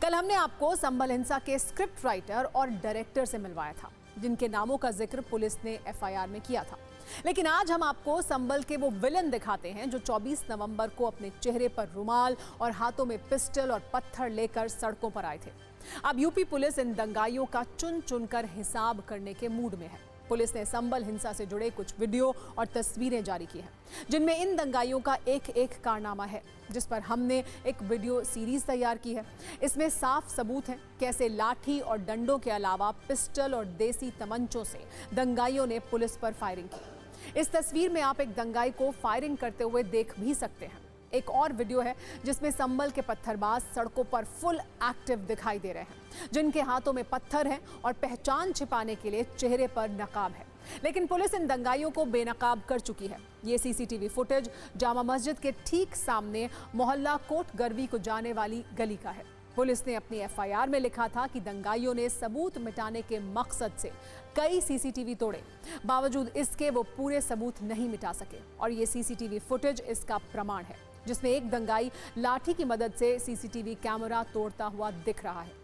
कल हमने आपको संभल हिंसा के स्क्रिप्ट राइटर और डायरेक्टर से मिलवाया था, जिनके नामों का जिक्र पुलिस ने एफआईआर में किया था। लेकिन आज हम आपको संभल के वो विलन दिखाते हैं जो 24 नवंबर को अपने चेहरे पर रुमाल और हाथों में पिस्टल और पत्थर लेकर सड़कों पर आए थे। अब यूपी पुलिस इन दंगाइयों का चुन चुनकर हिसाब करने के मूड में है। पुलिस ने संभल हिंसा से जुड़े कुछ वीडियो और तस्वीरें जारी की हैं, जिनमें इन दंगाइयों का एक एक कारनामा है, जिस पर हमने एक वीडियो सीरीज तैयार की है। इसमें साफ सबूत हैं कैसे लाठी और डंडों के अलावा पिस्टल और देसी तमंचों से दंगाइयों ने पुलिस पर फायरिंग की। इस तस्वीर में आप एक दंगाई को फायरिंग करते हुए देख भी सकते हैं। एक और वीडियो है जिसमें संभल के पत्थरबाज सड़कों पर फुल एक्टिव दिखाई दे रहे हैं, जिनके हाथों में पत्थर हैं और पहचान छिपाने के लिए चेहरे पर नकाब है। लेकिन पुलिस इन दंगाइयों को बेनकाब कर चुकी है। ये सीसीटीवी फुटेज जामा मस्जिद के ठीक सामने मोहल्ला कोट गरवी को जाने वाली गली का है। पुलिस ने अपनी एफआईआर में लिखा था कि दंगाइयों ने सबूत मिटाने के मकसद से कई सीसीटीवी तोड़े, बावजूद इसके वो पूरे सबूत नहीं मिटा सके। और ये सीसीटीवी फुटेज इसका प्रमाण है, जिसमें एक दंगाई लाठी की मदद से सीसीटीवी कैमरा तोड़ता हुआ दिख रहा है।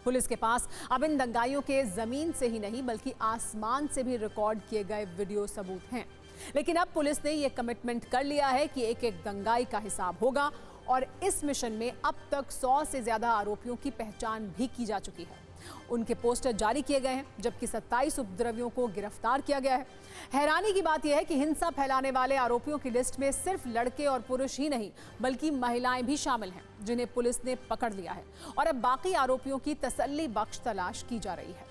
पुलिस के पास अब इन दंगाइयों के जमीन से ही नहीं बल्कि आसमान से भी रिकॉर्ड किए गए वीडियो सबूत हैं। लेकिन अब पुलिस ने यह कमिटमेंट कर लिया है कि एक एक दंगाई का हिसाब होगा और इस मिशन में अब तक 100 से ज्यादा आरोपियों की पहचान भी की जा चुकी है। उनके पोस्टर जारी किए गए हैं, जबकि 27 उपद्रवियों को गिरफ्तार किया गया है। हैरानी की बात यह है कि हिंसा फैलाने वाले आरोपियों की लिस्ट में सिर्फ लड़के और पुरुष ही नहीं बल्कि महिलाएं भी शामिल हैं, जिन्हें पुलिस ने पकड़ लिया है और अब बाकी आरोपियों की तसल्ली बख्श तलाश की जा रही है।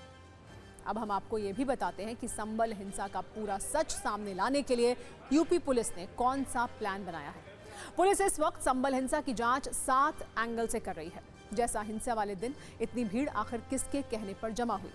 अब हम आपको ये भी बताते हैं कि संभल हिंसा का पूरा सच सामने लाने के लिए यूपी पुलिस ने कौन सा प्लान बनाया है। पुलिस इस वक्त संभल हिंसा की जांच 7 एंगल से कर रही है। जैसा हिंसा वाले दिन इतनी भीड़ आखिर किसके कहने पर जमा हुई,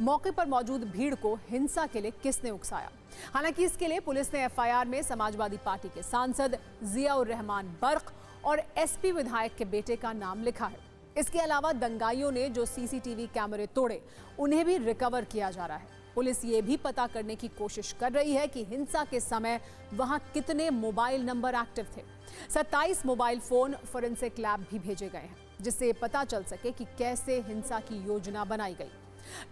मौके पर मौजूद भीड़ को हिंसा के लिए किसने उकसाया। हालांकि इसके लिए पुलिस ने एफआईआर में समाजवादी पार्टी के सांसद जियाउर रहमान बर्क और एसपी विधायक के बेटे का नाम लिखा है। इसके अलावा दंगाइयों ने जो सीसीटीवी कैमरे तोड़े उन्हें भी रिकवर किया जा रहा है। पुलिस ये भी पता करने की कोशिश कर रही है कि हिंसा के समय वहां कितने मोबाइल नंबर एक्टिव थे। 27 मोबाइल फोन फोरेंसिक लैब भी भेजे गए हैं, जिससे पता चल सके कि कैसे हिंसा की योजना बनाई गई।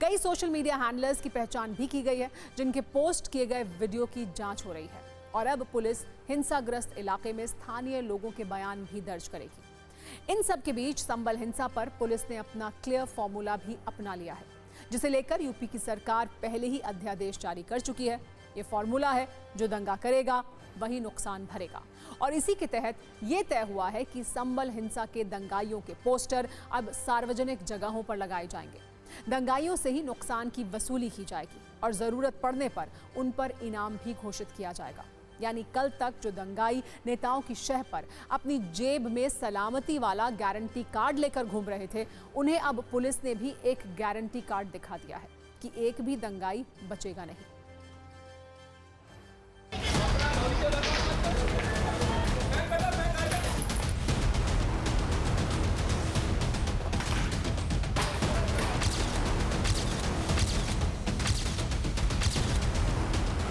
कई सोशल मीडिया हैंडलर्स की पहचान भी की गई है, जिनके पोस्ट किए गए वीडियो की जांच हो रही है। और अब पुलिस हिंसाग्रस्त इलाके में स्थानीय लोगों के बयान भी दर्ज करेगी। इन सब के बीच संभल हिंसा पर पुलिस ने अपना क्लियर फॉर्मूला भी अपना लिया है, जिसे लेकर यूपी की सरकार पहले ही अध्यादेश जारी कर चुकी है। ये फॉर्मूला है, जो दंगा करेगा वही नुकसान भरेगा। और इसी के तहत ये तय हुआ है कि संभल हिंसा के दंगाइयों के पोस्टर अब सार्वजनिक जगहों पर लगाए जाएंगे। दंगाइयों से ही नुकसान की वसूली की जाएगी और जरूरत पड़ने पर उन पर इनाम भी घोषित किया जाएगा। यानी कल तक जो दंगाई नेताओं की शह पर अपनी जेब में सलामती वाला गारंटी कार्ड लेकर घूम रहे थे, उन्हें अब पुलिस ने भी एक गारंटी कार्ड दिखा दिया है कि एक भी दंगाई बचेगा नहीं।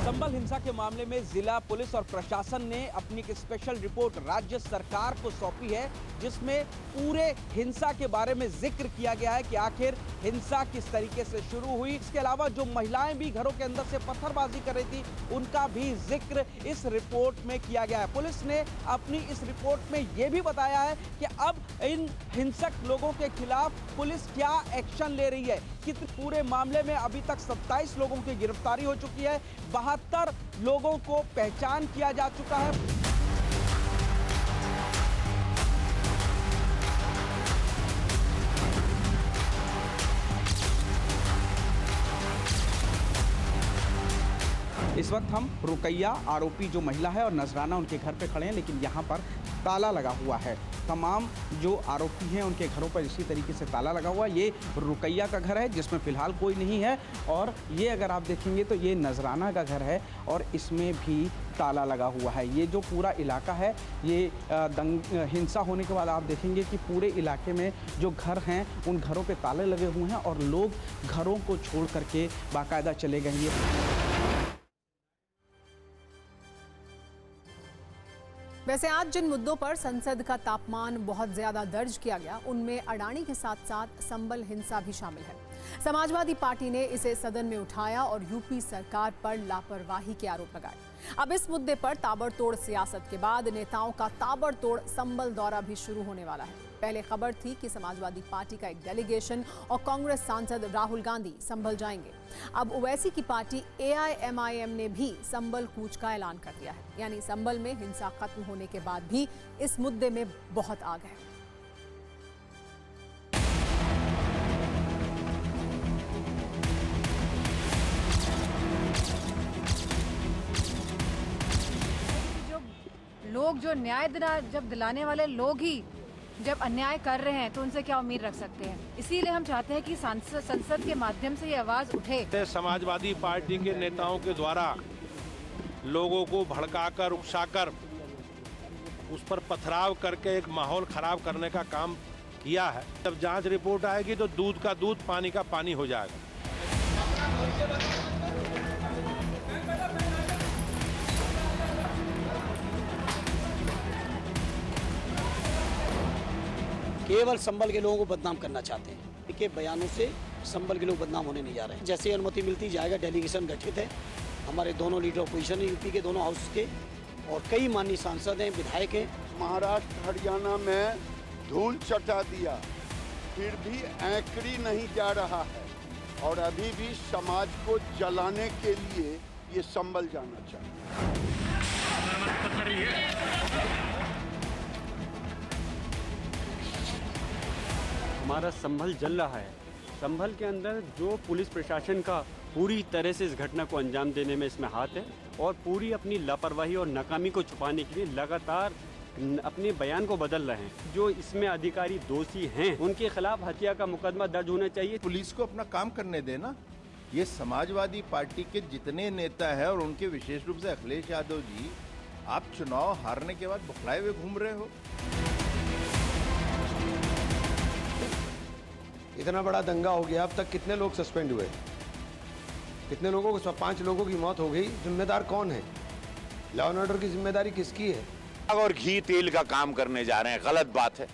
संभल हिंसा के मामले में जिला पुलिस और प्रशासन ने अपनी एक स्पेशल रिपोर्ट राज्य सरकार को सौंपी है, जिसमें पूरे हिंसा के बारे में जिक्र किया गया है कि आखिर हिंसा किस तरीके से शुरू हुई। इसके अलावा जो महिलाएं भी घरों के अंदर से पत्थरबाजी कर रही थी, उनका भी जिक्र इस रिपोर्ट में किया गया है। पुलिस ने अपनी इस रिपोर्ट में यह भी बताया है कि अब इन हिंसक लोगों के खिलाफ पुलिस क्या एक्शन ले रही है। पूरे मामले में अभी तक 27 लोगों की गिरफ्तारी हो चुकी है, 72 लोगों को पहचान किया जा चुका है। इस वक्त हम रुकैया आरोपी जो महिला है और नजराना उनके घर पे खड़े हैं, लेकिन यहाँ पर ताला लगा हुआ है। तमाम जो आरोपी हैं उनके घरों पर इसी तरीके से ताला लगा हुआ है। ये रुकैया का घर है जिसमें फिलहाल कोई नहीं है, और ये अगर आप देखेंगे तो ये नजराना का घर है और इसमें भी ताला लगा हुआ है। ये जो पूरा इलाका है, ये हिंसा होने के बाद आप देखेंगे कि पूरे इलाके में जो घर हैं उन घरों पे ताले लगे हुए हैं और लोग घरों को छोड़ करके बाकायदा चले गए। वैसे आज जिन मुद्दों पर संसद का तापमान बहुत ज्यादा दर्ज किया गया, उनमें अडानी के साथ साथ संबल हिंसा भी शामिल है। समाजवादी पार्टी ने इसे सदन में उठाया और यूपी सरकार पर लापरवाही के आरोप लगाए। अब इस मुद्दे पर ताबड़तोड़ सियासत के बाद नेताओं का ताबड़तोड़ संबल दौरा भी शुरू होने वाला है। पहले खबर थी कि समाजवादी पार्टी का एक डेलीगेशन और कांग्रेस सांसद राहुल गांधी संभल जाएंगे। अब ओवैसी की पार्टी AIMIM ने भी संबल कूच का ऐलान कर दिया है। यानी संबल में हिंसा खत्म होने के बाद भी इस मुद्दे में बहुत आग है। लोग जो न्याय जब दिलाने वाले लोग ही जब अन्याय कर रहे हैं तो उनसे क्या उम्मीद रख सकते हैं। इसीलिए हम चाहते हैं कि संसद के माध्यम से ये आवाज उठे। समाजवादी पार्टी के नेताओं के द्वारा लोगों को भड़काकर उकसाकर उस पर पथराव करके एक माहौल खराब करने का काम किया है। जब जांच रिपोर्ट आएगी तो दूध का दूध, पानी का पानी हो जाएगा। केवल संबल के लोगों को बदनाम करना चाहते हैं। इनके बयानों से संबल के लोग बदनाम होने नहीं जा रहे हैं। जैसे अनुमति मिलती जाएगा, डेलीगेशन गठित है। हमारे दोनों लीडर ऑपोजिशन है यूपी के दोनों हाउस के, और कई माननीय सांसद हैं, विधायक हैं। महाराष्ट्र हरियाणा में धूल चटा दिया, फिर भी एंकरी नहीं जा रहा है और अभी भी समाज को जलाने के लिए ये संभल जाना चाहिए। हमारा संभल जल रहा है। संभल के अंदर जो पुलिस प्रशासन का पूरी तरह से इस घटना को अंजाम देने में इसमें हाथ है और पूरी अपनी लापरवाही और नाकामी को छुपाने के लिए लगातार अपने बयान को बदल रहे हैं। जो इसमें अधिकारी दोषी हैं उनके खिलाफ हत्या का मुकदमा दर्ज होना चाहिए। पुलिस को अपना काम करने देना। ये समाजवादी पार्टी के जितने नेता हैं और उनके विशेष रूप से अखिलेश यादव जी, आप चुनाव हारने के बाद बौखलाए हुए घूम रहे हो। इतना बड़ा दंगा हो गया, अब तक कितने लोग सस्पेंड हुए, कितने लोगों को, 5 लोगों की मौत हो गई। जिम्मेदार कौन है? लॉ एंड ऑर्डर की जिम्मेदारी किसकी है? और घी तेल का काम करने जा रहे हैं। गलत बात है,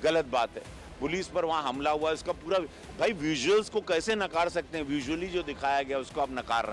गलत बात है। पुलिस पर वहां हमला हुआ, इसका पूरा भाई विजुअल्स को कैसे नकार सकते हैं? विजुअली जो दिखाया गया उसको आप नकार रहे हैं।